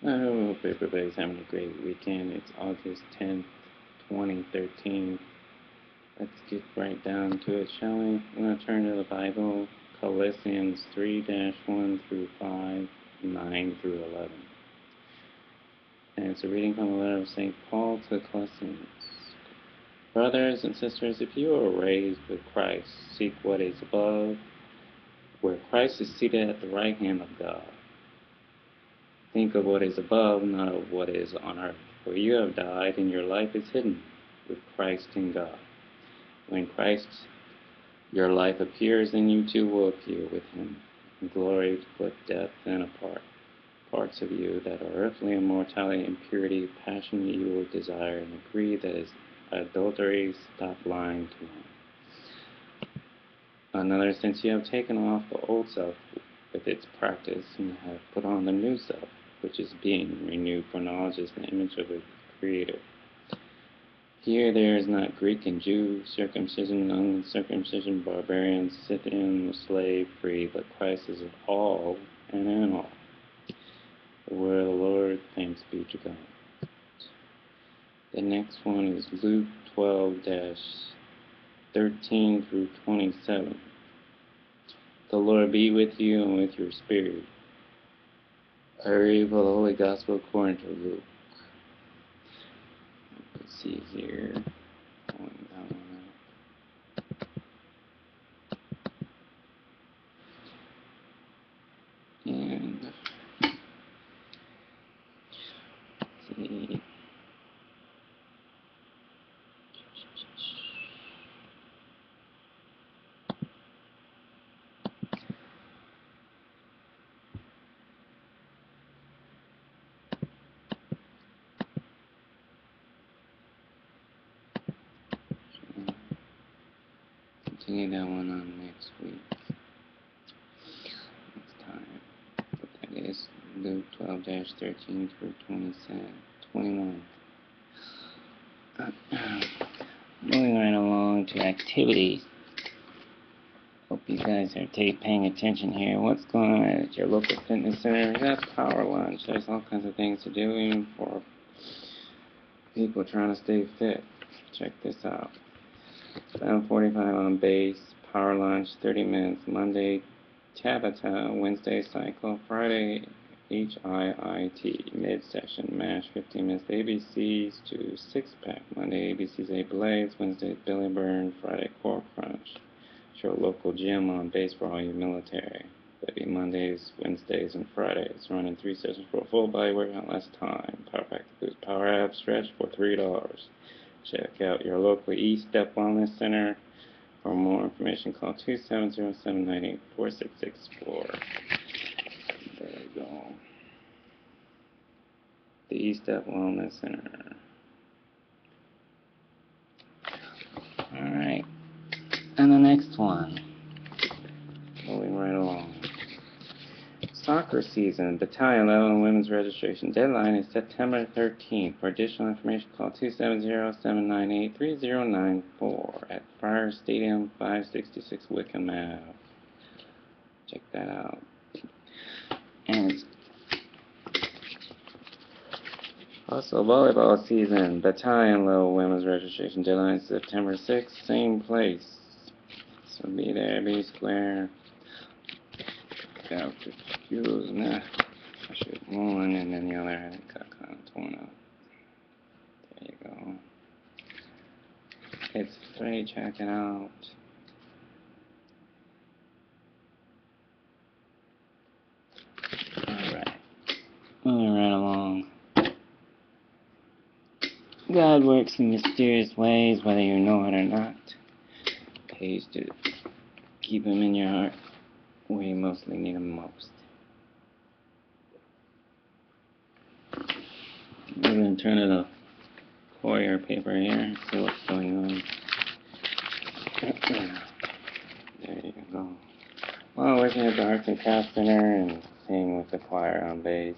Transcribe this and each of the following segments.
I hope everybody's having a great weekend. It's August 10th, 2013. Let's get right down to it, shall we? I'm going to turn to the Bible, Colossians 3-1 through 5, 9 through 11. And it's a reading from the letter of St. Paul to the Colossians. Brothers and sisters, if you are raised with Christ, seek what is above, where Christ is seated at the right hand of God. Think of what is above, not of what is on earth. For you have died, and your life is hidden with Christ in God. When Christ, your life, appears, then you too will appear with him in glory to put death and apart parts of you that are earthly, immortality, impurity, passion, evil, desire, and greed, that is adultery. Stop lying to one another, since you have taken off the old self with its practice, and have put on the new self, which is being renewed for knowledge as the image of its Creator. Here there is not Greek and Jew, circumcision, uncircumcision, barbarian, Scythian, slave, free, but Christ is all and in all. The word of the Lord, thanks be to God. The next one is Luke 12-13 through 27. The Lord be with you and with your spirit. I read for the Holy Gospel according to Luke. Let's see here. Going down. And let's see. Continue that one on next week. Next time. But that is Luke 12-13 through 21. Moving right along to activities. Hope you guys are paying attention here. What's going on at your local fitness center? We got power lunch. There's all kinds of things to do even for people trying to stay fit. Check this out. 7:45 on base, power lunch, 30 minutes. Monday, Tabata. Wednesday, cycle. Friday, HIIT. Mid-session, MASH, 15 minutes. ABCs to six-pack. Monday, ABCs, 8 blades. Wednesday, belly burn. Friday, core crunch. Show local gym on base for all you military. That'd be Mondays, Wednesdays, and Fridays. Running 3 sessions for a full body workout, less time. Power pack to boost power ab stretch for $3. Check out your local E-Step Wellness Center. For more information, call 270-798-4664. There we go. The E-Step Wellness Center. Alright. And the next one. Moving right along. Soccer season. Battalion level women's registration deadline is September 13th. For additional information, call 270-798-3094 at Friar Stadium, 566 Wickham Ave. Check that out. And it's also volleyball season. Battalion level women's registration deadline is September 6th. Same place. So be there, be square. Got shoes, nah. I should one, and then the other had got kind of torn up. There you go. It's free, check it out. Alright. Moving right along. God works in mysterious ways, whether you know it or not. Pays to keep him in your heart where you mostly need him most. We're going to turn to the foyer paper here, see what's going on. There you go. While working at the Arts and Crafts Center and singing with the choir on bass,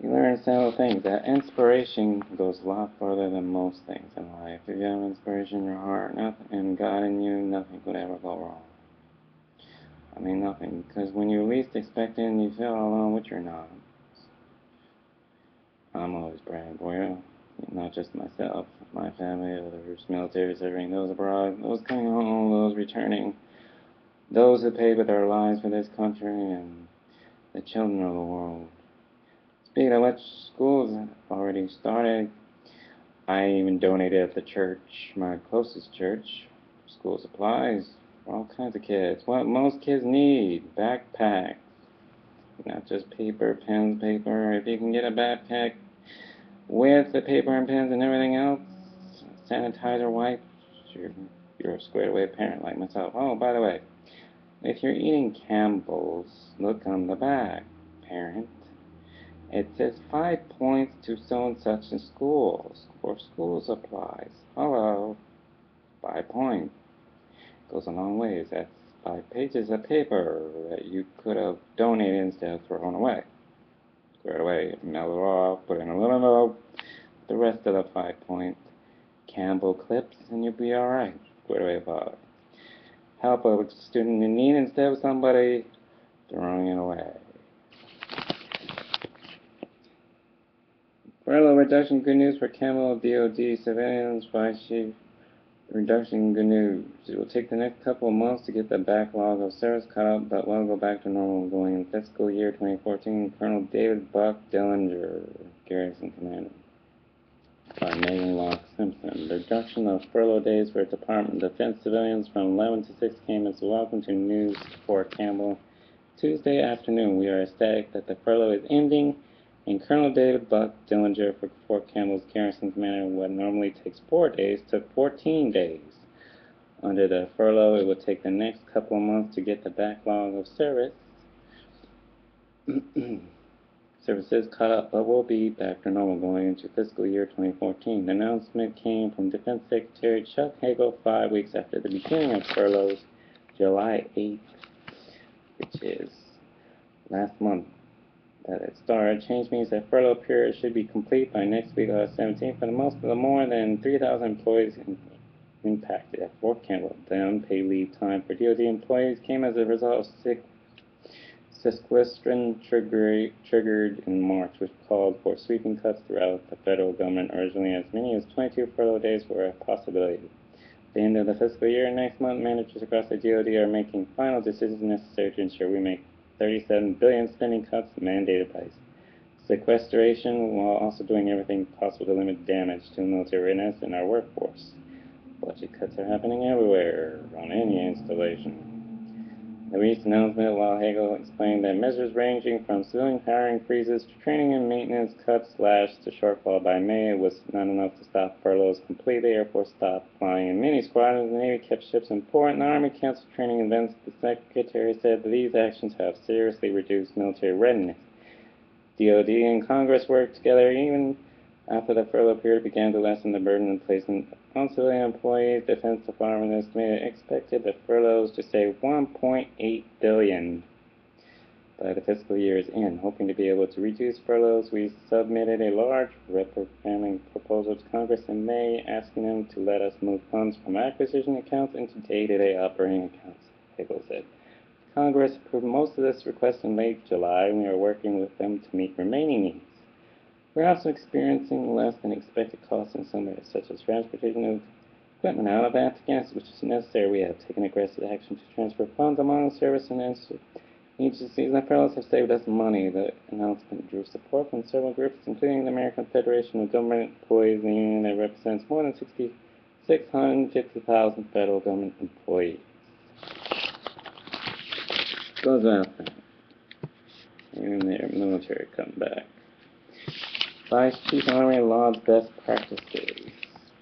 you learn several things. That inspiration goes a lot further than most things in life. If you have inspiration in your heart and God in you, nothing could ever go wrong. I mean, nothing. Because when you least expect it and you feel alone, which you're not, I'm always brag, well, not just myself, my family, others, military serving, those abroad, those coming home, those returning, those who paid with their lives for this country, and the children of the world. Speaking of which, schools have already started. I even donated at the church, my closest church, school supplies for all kinds of kids. What most kids need, backpacks. Not just paper, pens, paper. If you can get a backpack with the paper and pens and everything else, sanitizer wipes, you're a squared away parent like myself. Oh, by the way, if you're eating Campbell's, look on the back, parent. It says 5 points to so and such in schools for school supplies. Hello, 5 points. Goes a long ways. That's 5 pages of paper that you could have donated instead of thrown away. Throw it away, mail it off, put it in a little envelope. The rest of the 5 point Campbell clips, and you'll be alright. Throw it away about it. Help a student in need instead of somebody throwing it away. Furlough reduction, good news for Camel DoD civilians. Vice Chief reduction, good news. It will take the next couple of months to get the backlog of service caught up, but will go back to normal going in fiscal year 2014. Colonel David Buck Dillinger, Garrison Commander. By Megan Locke Simpson. The reduction of furlough days for Department of Defense civilians from 11 to 6 came as a welcome to news for Campbell. Tuesday afternoon, we are ecstatic that the furlough is ending, and Colonel David Buck Dillinger for Fort Campbell's Garrison Commander, what normally takes 4 days, took 14 days. Under the furlough, it will take the next couple of months to get the backlog of services caught up, but will be back to normal going into fiscal year 2014. The announcement came from Defense Secretary Chuck Hagel 5 weeks after the beginning of furloughs, July 8th, which is last month that it started. Change means that furlough period should be complete by next week, August 17th. For the most of the more than 3,000 employees impacted at Fort Campbell, the unpaid leave time for DoD employees came as a result of sequestration triggered in March, which called for sweeping cuts throughout the federal government. Originally, as many as 22 furlough days were a possibility. At the end of the fiscal year next month, managers across the DoD are making final decisions necessary to ensure we make $37 billion spending cuts mandated by sequestration, while also doing everything possible to limit damage to military readiness and our workforce. Budget cuts are happening everywhere on any installation. The recent announcement, while Hagel explained that measures ranging from civilian hiring freezes to training and maintenance cuts slashed the shortfall by May, it was not enough to stop furloughs completely. The Air Force stopped flying in many squadrons, the Navy kept ships in port, and the Army canceled training events. The Secretary said that these actions have seriously reduced military readiness. DoD and Congress worked together even after the furlough period began to lessen the burden placed on civilian employees. The Defense Department expected the furloughs to save $1.8 billion by the fiscal year's end. Hoping to be able to reduce furloughs, we submitted a large reprogramming proposal to Congress in May, asking them to let us move funds from acquisition accounts into day-to-day operating accounts, Hagel said. Congress approved most of this request in late July, and we are working with them to meet remaining needs. We're also experiencing less than expected costs in some areas, such as transportation of equipment out of Afghanistan, which is necessary. We have taken aggressive action to transfer funds among service and agencies. The furloughs have saved us money. The announcement drew support from several groups, including the American Federation of Government Employees, the union that represents more than 650,000 federal government employees. Goes out there. And their military come back. Vice Chief Army Laws Best Practices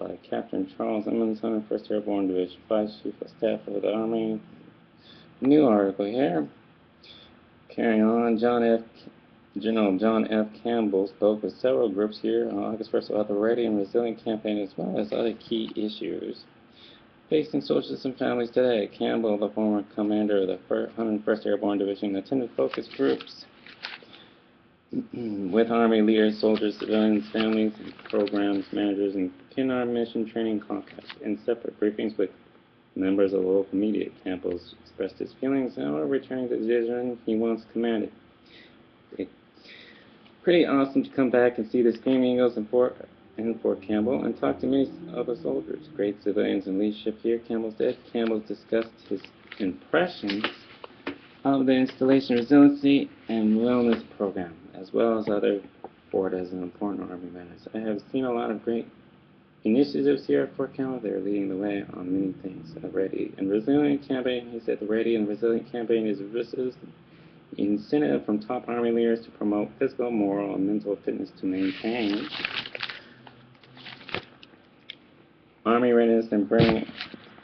by Captain Charles Emmons, 101st Airborne Division, Vice Chief of Staff of the Army. New article here. Carrying on, General John F. Campbell spoke with several groups here on August 1st about the Ready and Resilient campaign as well as other key issues facing soldiers and families today. Campbell, the former commander of the 101st Airborne Division, attended focus groups with Army leaders, soldiers, civilians, families, and programs managers, and in-arm mission training contests. In separate briefings with members of the local media, Campbell expressed his feelings on returning to the division he once commanded. Pretty awesome to come back and see the Screaming Eagles in Fort Campbell and talk to many other soldiers. Great civilians in leadership here, Campbell said. Campbell discussed his impressions of the Installation Resiliency and Wellness Program, as well as other Fort as an important Army matters. I have seen a lot of great initiatives here at Fort Campbell. They're leading the way on many things. A Ready and Resilient campaign, he said the Ready and Resilient campaign is a incentive from top Army leaders to promote physical, moral, and mental fitness to maintain Army readiness and bring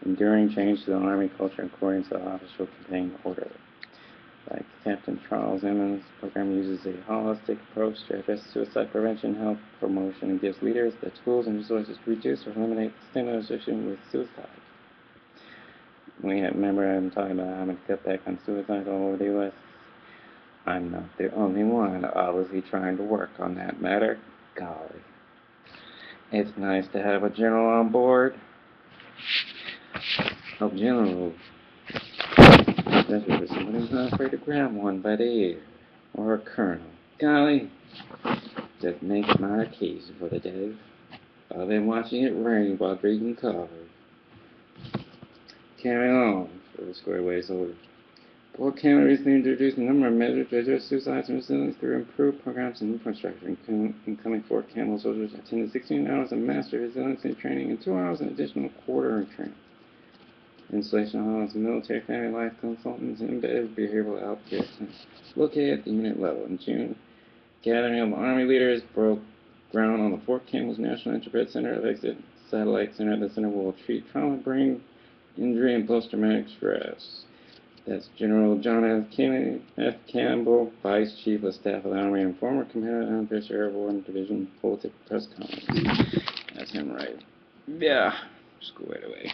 enduring change to the Army culture according to the official campaign order. Like Captain Charles Emmons, the program uses a holistic approach to address suicide prevention, health promotion, and gives leaders the tools and resources to reduce or eliminate the stigma associated with suicide. Remember I'm talking about having to cut back on suicide all over the U.S. I'm not the only one obviously trying to work on that matter. Golly. It's nice to have a general on board. Oh, general. Especially for somebody who's not afraid to grab one by the ear. Or a colonel. Golly. Just makes my occasion for the day. I've been watching it rain while drinking coffee. Carrying on for the square away soldiers. Fort Campbell recently introduced a number of measures to address suicides and resilience through improved programs and infrastructure. Incoming Fort Campbell soldiers attended 16 hours of master resiliency training and 2 hours of additional quarter training. Installation Hall is military family life consultants and embedded behavioral health care centers located at the unit level. In June, gathering of Army leaders broke ground on the Fort Campbell's National Interpret Center of Exit Satellite Center. The center will treat trauma, brain injury, and post-traumatic stress. That's General John F. Campbell, Vice Chief of Staff of the Army and former Commander of the Unofficial Airborne Division, Politic Press Conference. That's him right. Yeah, squared away.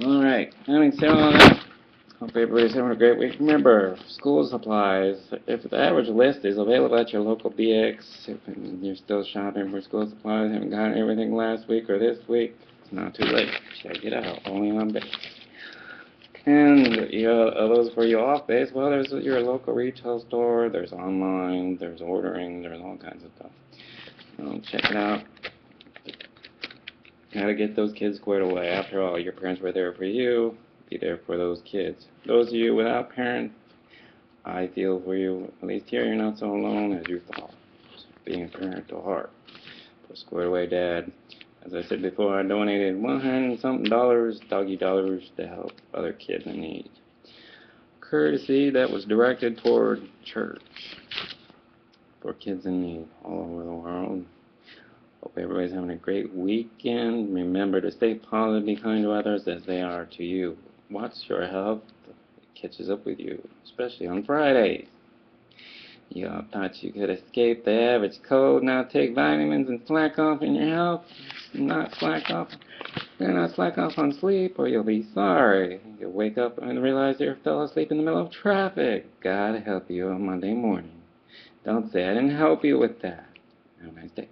Alright, having said all that, hope everybody's having a great week. Remember, school supplies, if the average list is available at your local BX, if you're still shopping for school supplies, haven't gotten everything last week or this week, it's not too late. Check it out, only on base. And those for you off base, well, there's your local retail store, there's online, there's ordering, there's all kinds of stuff. Check it out. Gotta get those kids squared away. After all, your parents were there for you. Be there for those kids. Those of you without parents, I feel for you. At least here, you're not so alone as you thought. Being a parent to heart. Put squared away, Dad. As I said before, I donated $100-something, doggy dollars, to help other kids in need. Courtesy that was directed toward church for kids in need all over the world. Hope everybody's having a great weekend. Remember to stay positive, be kind to others as they are to you. Watch your health. It catches up with you, especially on Fridays. You all thought you could escape the average cold. Now take vitamins and slack off in your health. Not slack off. You're not slack off on sleep or you'll be sorry. You'll wake up and realize you fell asleep in the middle of traffic. God help you on Monday morning. Don't say I didn't help you with that. Have a nice day.